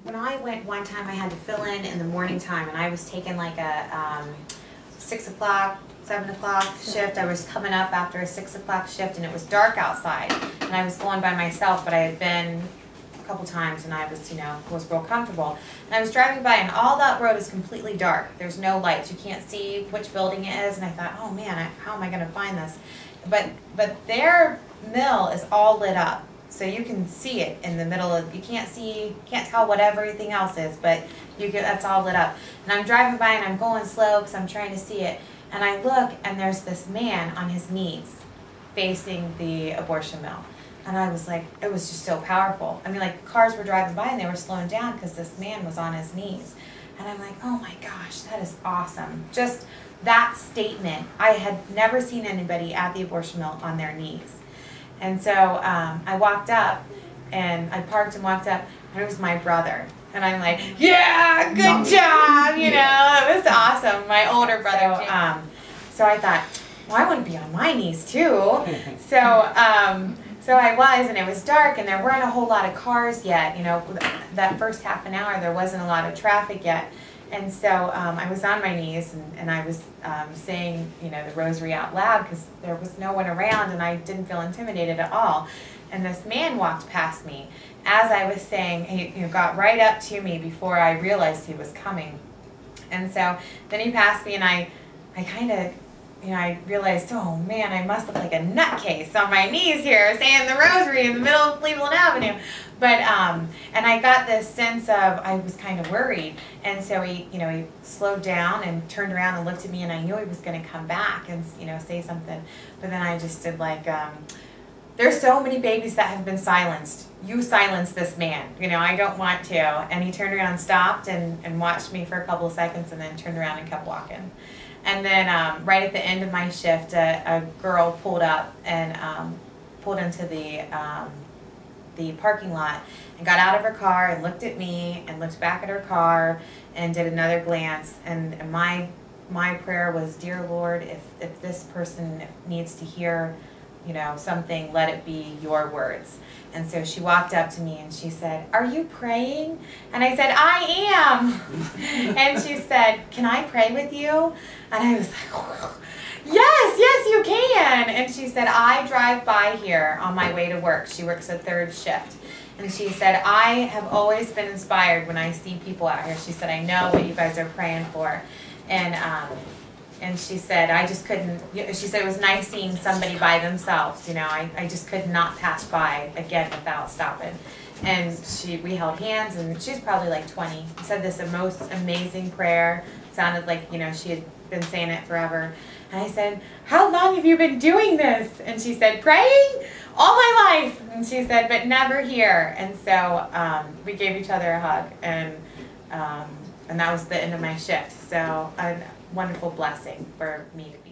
When I went one time, I had to fill in the morning time, and I was taking like a 6 o'clock, 7 o'clock shift. I was coming up after a 6 o'clock shift, and it was dark outside, and I was going by myself, but I had been a couple times, and I was, was real comfortable. And I was driving by, and all that road is completely dark. There's no lights. You can't see which building it is, and I thought, oh man, how am I going to find this? But their mill is all lit up. So you can see it in the middle of, you can't tell what everything else is, but that's all lit up. And I'm driving by and I'm going slow because I'm trying to see it. And I look and there's this man on his knees facing the abortion mill. And I was like, it was just so powerful. I mean, like cars were driving by and they were slowing down because this man was on his knees. And I'm like, oh my gosh, that is awesome. Just that statement. I had never seen anybody at the abortion mill on their knees. And so I walked up, and I parked and walked up, and it was my brother. And I'm like, yeah, good job, it was awesome. My older brother. So I thought, well, I want to be on my knees too. So I was, and it was dark, and there weren't a whole lot of cars yet. That first half an hour, there wasn't a lot of traffic yet. And so I was on my knees, and I was saying, the rosary out loud because there was no one around, and I didn't feel intimidated at all. And this man walked past me as I was saying. He got right up to me before I realized he was coming. And so then he passed me, and I kind of, I realized, oh man, I must look like a nutcase on my knees here saying the rosary in the middle of Cleveland Avenue. But, and I got this sense of, I was kind of worried. And so he slowed down and turned around and looked at me, and I knew he was going to come back and, say something. But then I just did like, there's so many babies that have been silenced. You silenced this man, I don't want to. And he turned around and stopped and watched me for a couple of seconds and then turned around and kept walking. And then right at the end of my shift, a girl pulled up and pulled into the parking lot and got out of her car and looked at me and looked back at her car and did another glance. And my prayer was, dear Lord, if this person needs to hear something, let it be your words. And so she walked up to me and she said, are you praying? And I said, I am. And she said, can I pray with you? And I was like, yes, you can. And she said, I drive by here on my way to work. She works a third shift. And she said, I have always been inspired when I see people out here. She said, I know what you guys are praying for. And she said, I just couldn't, she said it was nice seeing somebody by themselves, I just could not pass by again without stopping. And we held hands, and she's probably like 20, said this most amazing prayer, sounded like, she had been saying it forever. And I said, how long have you been doing this? And she said, praying all my life. And she said, but never here. And so we gave each other a hug, and that was the end of my shift. So wonderful blessing for me to be